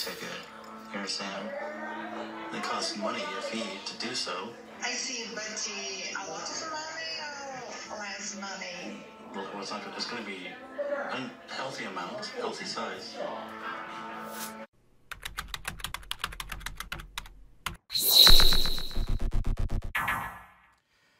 ticket. You understand? It costs money, a fee, to do so. I see, but a lot of money or less money? Well, it's going to be a healthy amount, healthy size.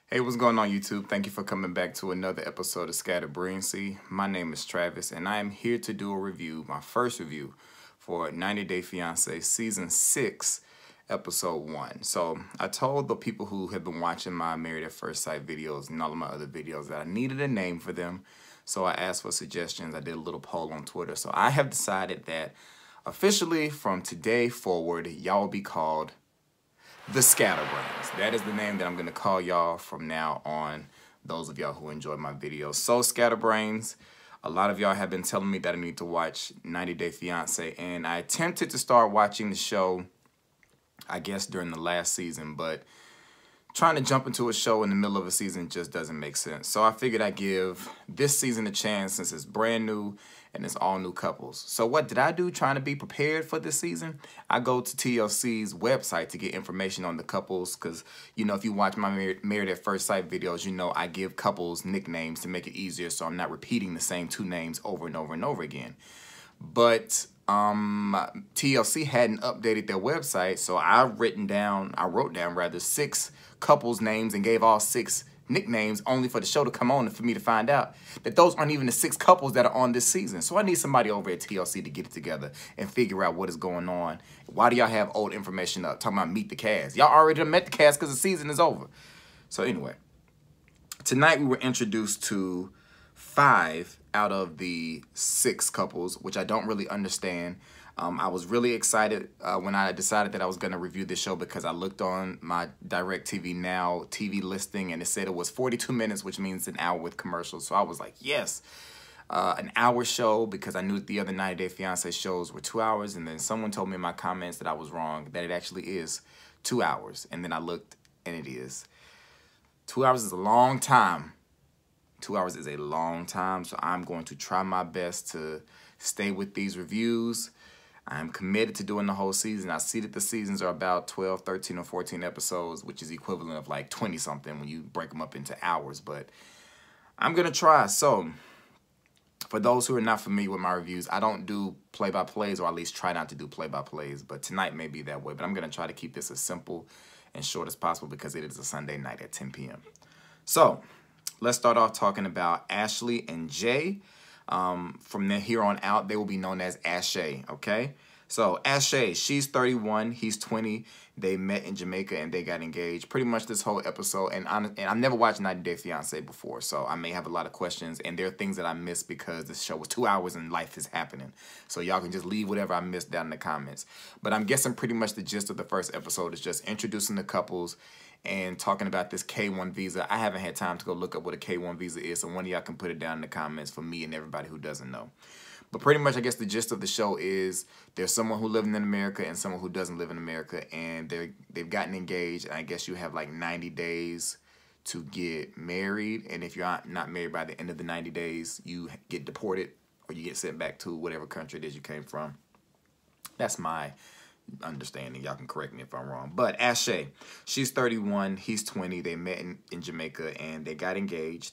Hey, what's going on, YouTube? Thank you for coming back to another episode of Scattered Brilliancy. My name is Travis, and I am here to do a review, my first review, for 90 Day Fiance Season 6, Episode 1. So, I told the people who have been watching my Married at First Sight videos and all of my other videos that I needed a name for them. So, I asked for suggestions. I did a little poll on Twitter. So, I have decided that officially from today forward, y'all will be called the Scatterbrains. That is the name that I'm going to call y'all from now on, those of y'all who enjoy my videos. So, Scatterbrains, a lot of y'all have been telling me that I need to watch 90 Day Fiance, and I attempted to start watching the show, I guess, during the last season, but trying to jump into a show in the middle of a season just doesn't make sense. So I figured I'd give this season a chance since it's brand new and it's all new couples. So what did I do trying to be prepared for this season? I go to TLC's website to get information on the couples because, you know, if you watch my Married at First Sight videos, you know I give couples nicknames to make it easier so I'm not repeating the same two names over and over and over again. But TLC hadn't updated their website, so I wrote down 6 couples names and gave all 6 nicknames only for the show to come on and for me to find out that those aren't even the 6 couples that are on this season. So I need somebody over at TLC to get it together and figure out what is going on. Why do y'all have old information up talking about meet the cast? Y'all already done met the cast because the season is over. So anyway, tonight we were introduced to 5 out of the 6 couples, which I don't really understand. I was really excited when I decided that I was going to review this show because I looked on my DirecTV Now TV listing and it said it was 42 minutes, which means an hour with commercials. So I was like, yes, an hour show, because I knew the other 90 Day Fiance shows were 2 hours. And then someone told me in my comments that I was wrong, that it actually is 2 hours. And then I looked and it is. 2 hours is a long time. 2 hours is a long time, so I'm going to try my best to stay with these reviews. I'm committed to doing the whole season. I see that the seasons are about 12, 13, or 14 episodes, which is equivalent of like 20-something when you break them up into hours, but I'm going to try. So, for those who are not familiar with my reviews, I don't do play-by-plays, or at least try not to do play-by-plays, but tonight may be that way. But I'm going to try to keep this as simple and short as possible because it is a Sunday night at 10 p.m. So, let's start off talking about Ashley and Jay. From here on out, they will be known as Ashay, okay? So, Ashay, she's 31, he's 20. They met in Jamaica and they got engaged. Pretty much this whole episode, and I've never watched 90 Day Fiance before, so I may have a lot of questions, and there are things that I missed because this show was 2 hours and life is happening. So y'all can just leave whatever I missed down in the comments. But I'm guessing pretty much the gist of the first episode is just introducing the couples and talking about this K1 visa. I haven't had time to go look up what a K1 visa is, so one of y'all can put it down in the comments for me and everybody who doesn't know. But pretty much, I guess the gist of the show is there's someone who lives in America and someone who doesn't live in America, and they've gotten engaged, and I guess you have like 90 days to get married, and if you're not married by the end of the 90 days, you get deported or you get sent back to whatever country it is you came from. That's my understanding. Y'all can correct me if I'm wrong. But Ashay, she's 31, he's 20. They met in Jamaica and they got engaged.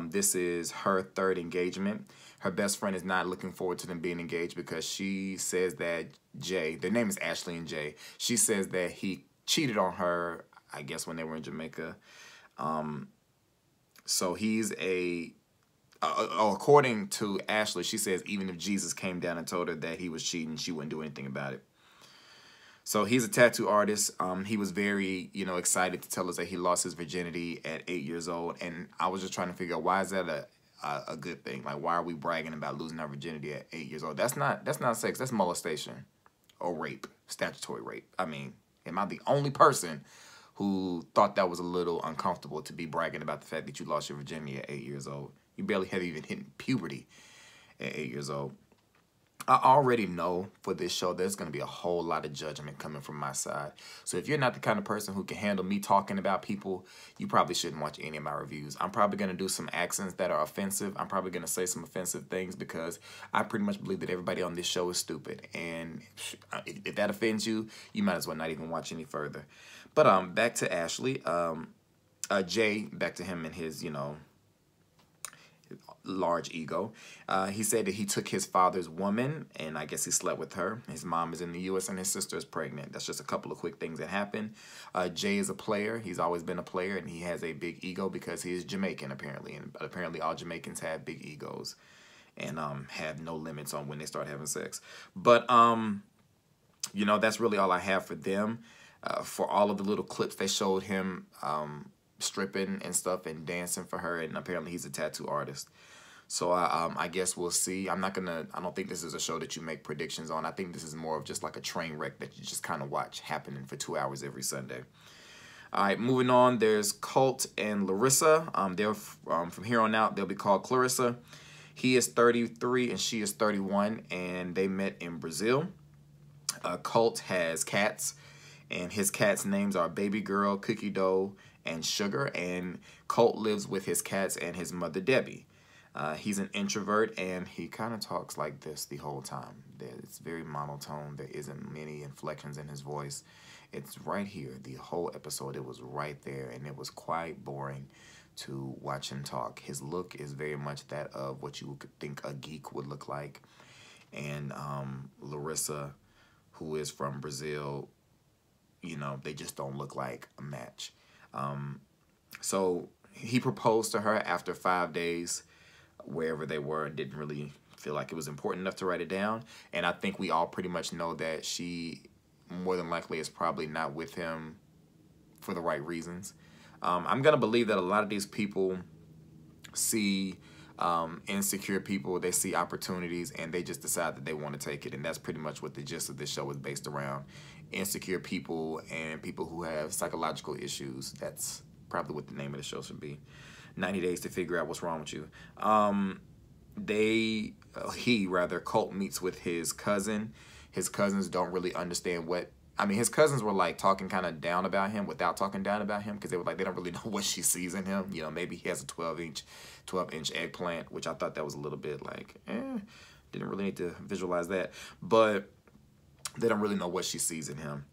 This is her 3rd engagement. Her best friend is not looking forward to them being engaged because she says that Jay, their name is Ashley and Jay, she says that he cheated on her, I guess, when they were in Jamaica. So he's according to Ashley, she says even if Jesus came down and told her that he was cheating, she wouldn't do anything about it. So he's a tattoo artist. He was very, excited to tell us that he lost his virginity at 8 years old. And I was just trying to figure out, why is that a good thing? Like, why are we bragging about losing our virginity at 8 years old? That's not sex. That's molestation or rape, statutory rape. I mean, am I the only person who thought that was a little uncomfortable to be bragging about the fact that you lost your virginity at 8 years old? You barely have even hit puberty at 8 years old. I already know for this show there's going to be a whole lot of judgment coming from my side. So if you're not the kind of person who can handle me talking about people, you probably shouldn't watch any of my reviews. I'm probably going to do some accents that are offensive. I'm probably going to say some offensive things because I pretty much believe that everybody on this show is stupid. And if that offends you, you might as well not even watch any further. But back to Ashley. Jay, back to him and his, large ego. He said that he took his father's woman, and I guess he slept with her. His mom is in the U.S. and his sister is pregnant. That's just a couple of quick things that happened. Jay is a player. He's always been a player, and he has a big ego because he is Jamaican, apparently. And apparently all Jamaicans have big egos and have no limits on when they start having sex. But, that's really all I have for them. For all of the little clips they showed him stripping and stuff and dancing for her, and apparently he's a tattoo artist. So I guess we'll see. I don't think this is a show that you make predictions on. I think this is more of just like a train wreck that you just kind of watch happening for 2 hours every Sunday. All right, moving on, there's Colt and Larissa. They're from here on out, they'll be called Clarissa. He is 33 and she is 31, and they met in Brazil. Colt has cats, and his cats' names are Baby Girl, Cookie Dough, and Sugar, and Colt lives with his cats and his mother, Debbie. He's an introvert, and he kind of talks like this the whole time. It's very monotone. There isn't many inflections in his voice. It's right here. The whole episode, it was right there, and it was quite boring to watch him talk. His look is very much that of what you could think a geek would look like. And Larissa, who is from Brazil, they just don't look like a match. So he proposed to her after 5 days, wherever they were, and didn't really feel like it was important enough to write it down. And I think we all pretty much know that she more than likely is probably not with him for the right reasons. I'm going to believe that a lot of these people see insecure people, they see opportunities, and they just decide that they want to take it. And that's pretty much what the gist of this show is based around. Insecure people and people who have psychological issues. That's probably what the name of the show should be. 90 Days to Figure Out What's Wrong with You. Colt meets with his cousin. His cousins don't really understand his cousins were like talking kind of down about him without talking down about him, because they were like, they don't really know what she sees in him. Maybe he has a 12-inch eggplant, which I thought that was a little bit like, didn't really need to visualize that. But they don't really know what she sees in him.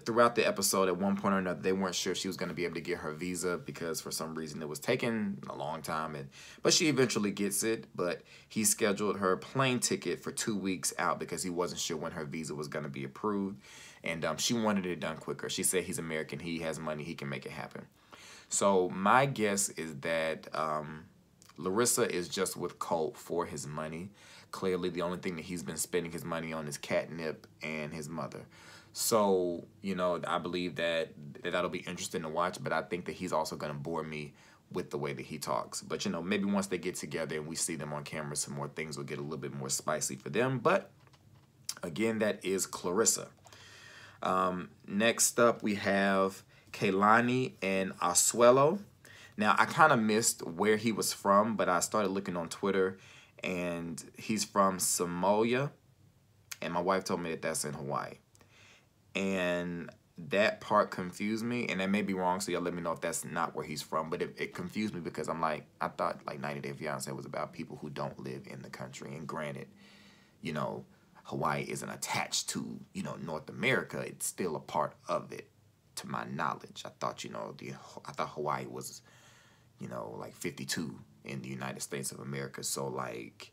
Throughout the episode, at one point or another, they weren't sure if she was going to be able to get her visa, because for some reason it was taking a long time. But she eventually gets it. But he scheduled her plane ticket for 2 weeks out because he wasn't sure when her visa was going to be approved. And she wanted it done quicker. She said he's American. He has money. He can make it happen. So my guess is that Larissa is just with Colt for his money. Clearly, the only thing that he's been spending his money on is catnip and his mother. So, I believe that that'll be interesting to watch, but I think that he's also going to bore me with the way that he talks. But, maybe once they get together and we see them on camera, some more things will get a little bit more spicy for them. But, again, that is Clarissa. Next up, we have Kalani and Asuelu. Now, I kind of missed where he was from, but I started looking on Twitter, and he's from Samoa, and my wife told me that that's in Hawaii. And that part confused me, and that may be wrong, so y'all let me know if that's not where he's from. But it confused me because I'm like, I thought like 90 Day Fiance was about people who don't live in the country. And granted, Hawaii isn't attached to, North America. It's still a part of it, to my knowledge. I thought, I thought Hawaii was, like 52 in the United States of America. So like,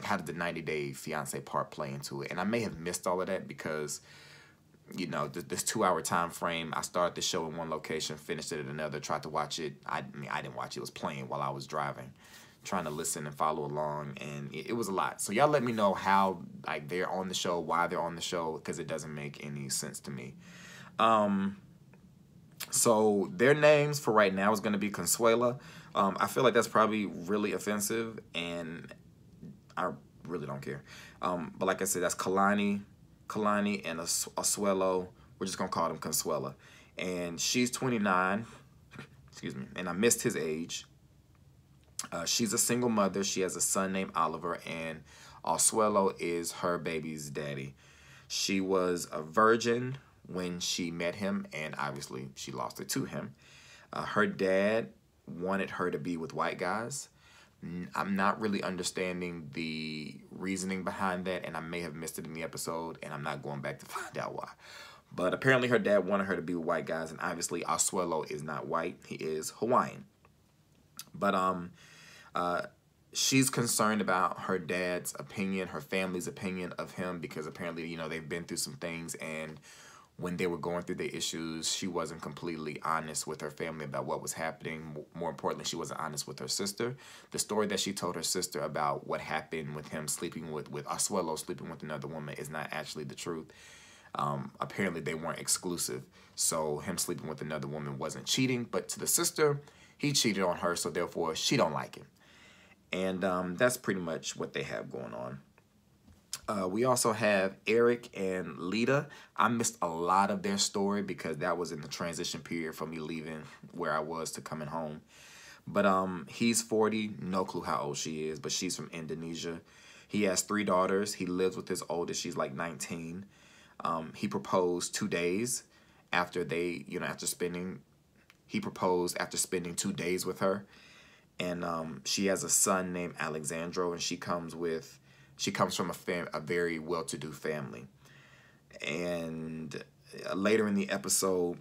how did the 90 Day Fiance part play into it? And I may have missed all of that because, this 2 hour time frame, I started the show in one location, finished it at another, tried to watch it. I didn't watch it. It was playing while I was driving, trying to listen and follow along, and it was a lot. So y'all let me know how they're on the show, why they're on the show, because it doesn't make any sense to me. So their names for right now is going to be Consuela. I feel like that's probably really offensive, and I really don't care. But like I said, that's Kalani and Asuelu. We're just going to call them Consuela. And she's 29. Excuse me. And I missed his age. She's a single mother. She has a son named Oliver, and Asuelu is her baby's daddy. She was a virgin when she met him, and obviously she lost it to him. Her dad wanted her to be with white guys. I'm not really understanding the reasoning behind that, and I may have missed it in the episode, and I'm not going back to find out why. But apparently her dad wanted her to be with white guys, and obviously Asuelu is not white. He is Hawaiian. But she's concerned about her dad's opinion, her family's opinion of him, because apparently, you know, they've been through some things, and when they were going through their issues, she wasn't completely honest with her family about what was happening. More importantly, she wasn't honest with her sister. The story that she told her sister about what happened with him sleeping with Asuelu sleeping with another woman is not actually the truth. Apparently, they weren't exclusive, so him sleeping with another woman wasn't cheating, but to the sister, he cheated on her, so therefore, she don't like him. And that's pretty much what they have going on. We also have Eric and Leida. I missed a lot of their story because that was in the transition period from me leaving where I was to coming home. But he's 40, no clue how old she is, but she's from Indonesia. He has 3 daughters. He lives with his oldest. She's like 19. He proposed 2 days after they, you know, he proposed after spending 2 days with her. And she has a son named Alexandro, and she comes from a very well-to-do family. And later in the episode,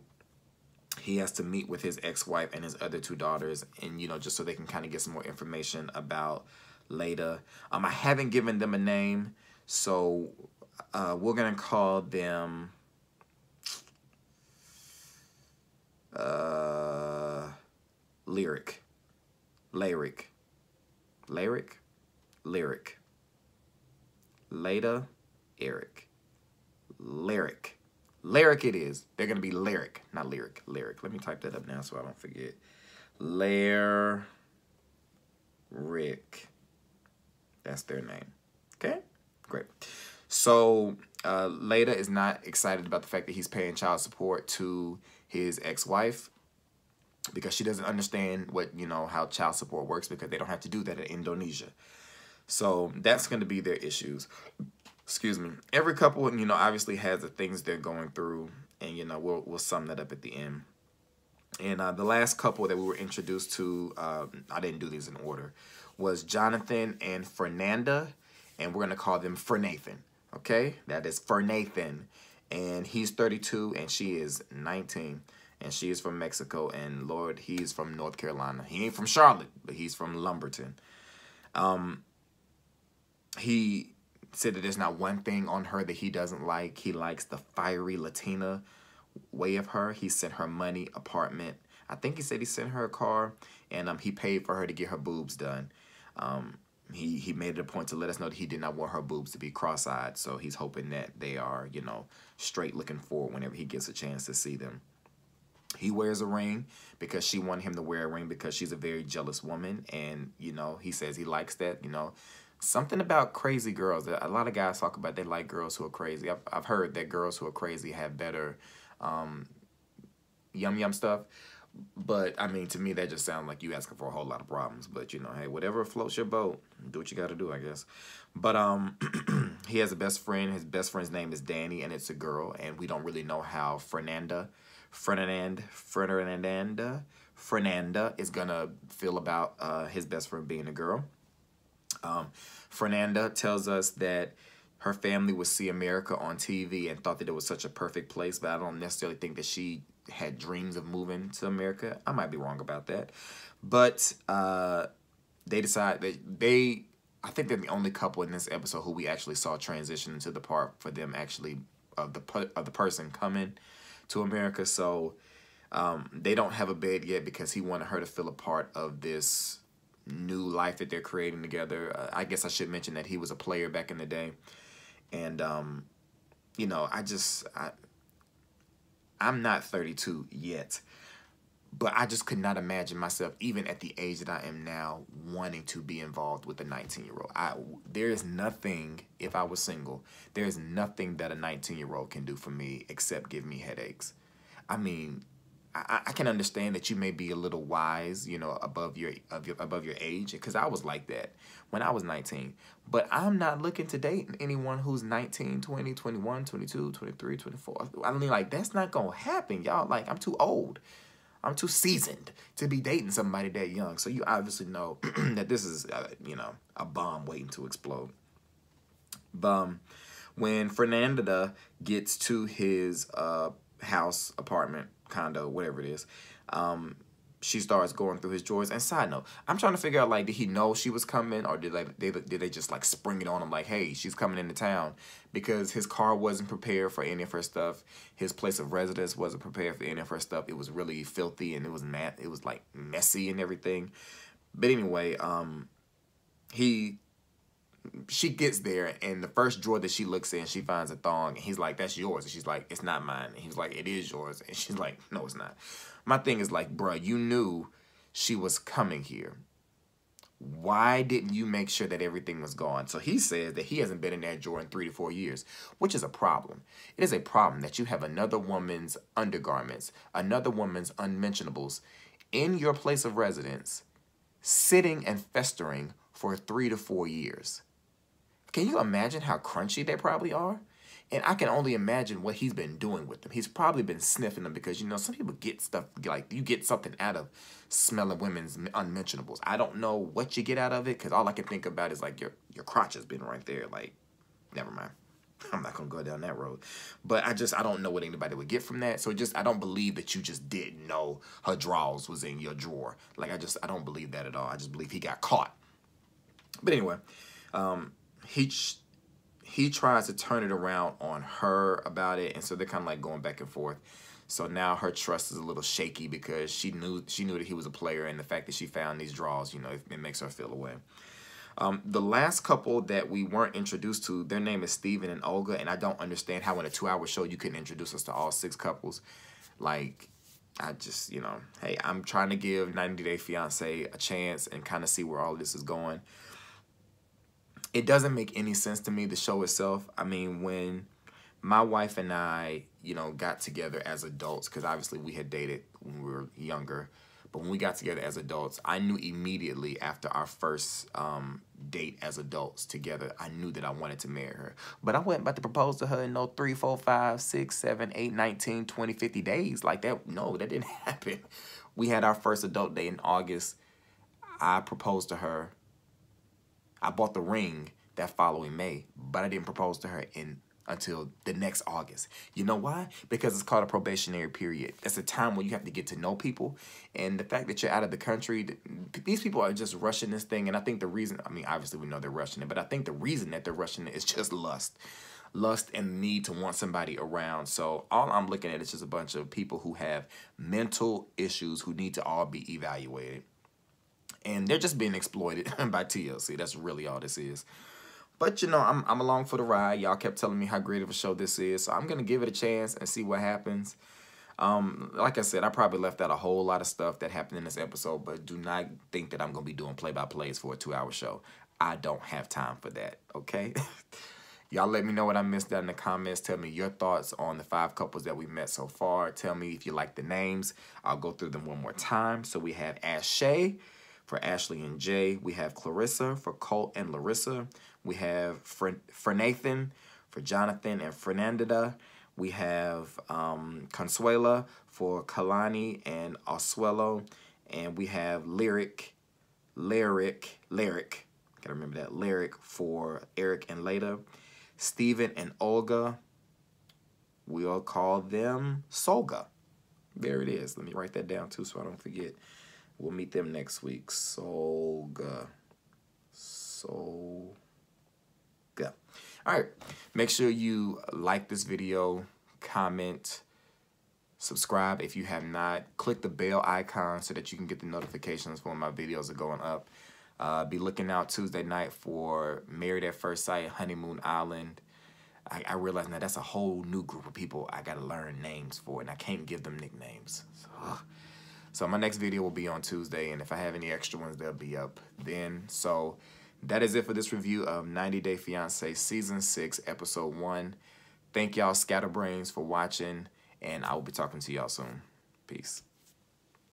he has to meet with his ex-wife and his other 2 daughters, and, you know, just so they can kind of get some more information about Leida. I haven't given them a name, so we're going to call them Lyric. Leida, Eric. Lyric it is. They're going to be Lyric, not Lyric. Lyric. Let me type that up now so I don't forget. Lyric. That's their name. Okay? Great. So, Leida is not excited about the fact that he's paying child support to his ex-wife because she doesn't understand what, you know, how child support works because they don't have to do that in Indonesia. So that's going to be their issues. Excuse me. Every couple, you know, obviously has the things they're going through, and, you know, we'll sum that up at the end. And the last couple that we were introduced to, I didn't do these in order, was Jonathan and Fernanda, and we're going to call them Fernathan. Okay? That is Fernathan. And he's 32, and she is 19. And she is from Mexico, and Lord, he's from North Carolina. He ain't from Charlotte, but he's from Lumberton. He said that there's not one thing on her that he doesn't like. He likes the fiery Latina way of her. He sent her money, apartment. I think he said he sent her a car, and he paid for her to get her boobs done. He made it a point to let us know that he did not want her boobs to be cross-eyed, so he's hoping that they are, you know, straight looking forward whenever he gets a chance to see them. He wears a ring because she wanted him to wear a ring because she's a very jealous woman, and, you know, he says he likes that, you know. Something about crazy girls. A lot of guys talk about they like girls who are crazy. I've heard that girls who are crazy have better yum stuff. But, I mean, to me, that just sounds like you asking for a whole lot of problems. But, you know, hey, whatever floats your boat, do what you got to do, I guess. But he has a best friend. His best friend's name is Danny, and it's a girl. And we don't really know how Fernanda is going to feel about his best friend being a girl. Fernanda tells us that her family would see America on TV and thought that it was such a perfect place, but I don't necessarily think that she had dreams of moving to America. I might be wrong about that. But they decide that I think they're the only couple in this episode who we actually saw transition into the part for them actually of the person coming to America. So they don't have a bed yet because he wanted her to feel a part of this new life that they're creating together. I guess I should mention that he was a player back in the day. And, you know, I'm not 32 yet, but I just could not imagine myself, even at the age that I am now, wanting to be involved with a 19-year-old. There is nothing, if I was single, there is nothing that a 19-year-old can do for me except give me headaches. I mean, I can understand that you may be a little wise, you know, above your age, because I was like that when I was 19. But I'm not looking to date anyone who's 19, 20, 21, 22, 23, 24. I mean, like, that's not going to happen, y'all. Like, I'm too old. I'm too seasoned to be dating somebody that young. So you obviously know that this is, you know, a bomb waiting to explode. When Fernanda gets to his house, apartment, condo, whatever it is, she starts going through his drawers. And side note, I'm trying to figure out, like, did he know she was coming, or did they just like spring it on him like, hey, she's coming into town? Because his car wasn't prepared for any of her stuff. His place of residence wasn't prepared for any of her stuff. It was really filthy, and it was like messy and everything. But anyway, she gets there, and the first drawer that she looks in, she finds a thong, and he's like, that's yours. And she's like, it's not mine. And he's like, it is yours. And she's like, no, it's not. My thing is like, bruh, you knew she was coming here. Why didn't you make sure that everything was gone? So he says that he hasn't been in that drawer in 3 to 4 years, which is a problem. It is a problem that you have another woman's undergarments, another woman's unmentionables in your place of residence, sitting and festering for 3 to 4 years. Can you imagine how crunchy they probably are? And I can only imagine what he's been doing with them. He's probably been sniffing them, because, you know, some people get stuff, like, you get something out of smelling women's unmentionables. I don't know what you get out of it, because all I can think about is, like, your crotch has been right there. Like, never mind. I'm not going to go down that road. But I don't know what anybody would get from that. So I don't believe that you just didn't know her drawers was in your drawer. Like, I don't believe that at all. I just believe he got caught. But anyway, he tries to turn it around on her about it, and so they're kind of like going back and forth. So now her trust is a little shaky, because she knew that he was a player, and the fact that she found these draws, you know, it makes her feel away. The last couple that we weren't introduced to, their name is Steven and Olga, and I don't understand how in a 2-hour show you couldn't introduce us to all 6 couples. Like, I just, you know, hey, I'm trying to give 90 Day Fiance a chance and kind of see where all this is going. It doesn't make any sense to me, the show itself. I mean, when my wife and I, you know, got together as adults, because obviously we had dated when we were younger, but when we got together as adults, I knew immediately after our first date as adults together, I knew that I wanted to marry her. But I wasn't about to propose to her in no 3, 4, 5, 6, 7, 8, 19, 20, 50 days. Like that, no, that didn't happen. We had our first adult date in August. I proposed to her. I bought the ring that following May, but I didn't propose to her until the next August. You know why? Because it's called a probationary period. That's a time when you have to get to know people. And the fact that you're out of the country, these people are just rushing this thing. And I think the reason, I mean, obviously we know they're rushing it, but I think the reason that they're rushing it is just lust. Lust and the need to want somebody around. So all I'm looking at is just a bunch of people who have mental issues who need to all be evaluated. And they're just being exploited by TLC. That's really all this is. But, you know, I'm along for the ride. Y'all kept telling me how great of a show this is. So I'm going to give it a chance and see what happens. Like I said, I probably left out a whole lot of stuff that happened in this episode. But do not think that I'm going to be doing play-by-plays for a 2-hour show. I don't have time for that, okay? Y'all let me know what I missed out in the comments. Tell me your thoughts on the 5 couples that we met so far. Tell me if you like the names. I'll go through them one more time. So we have Ashay for Ashley and Jay. We have Clarissa for Colt and Larissa. We have Fernathan for Jonathan and Fernanda. We have Consuela for Kalani and Asuelu. And we have Lyric, gotta remember that, Lyric for Eric and Leida. Steven and Olga, we'll call them Solga. There it is. Let me write that down too so I don't forget. We'll meet them next week. Solga. All right. Make sure you like this video, comment, subscribe if you have not. Click the bell icon so that you can get the notifications when my videos are going up. Be looking out Tuesday night for Married at First Sight, Honeymoon Island. I realize now that's a whole new group of people I got to learn names for, and I can't give them nicknames. So my next video will be on Tuesday, and if I have any extra ones, they'll be up then. So that is it for this review of 90 Day Fiance Season 6, Episode 1. Thank y'all, Scatterbrains, for watching, and I will be talking to y'all soon. Peace.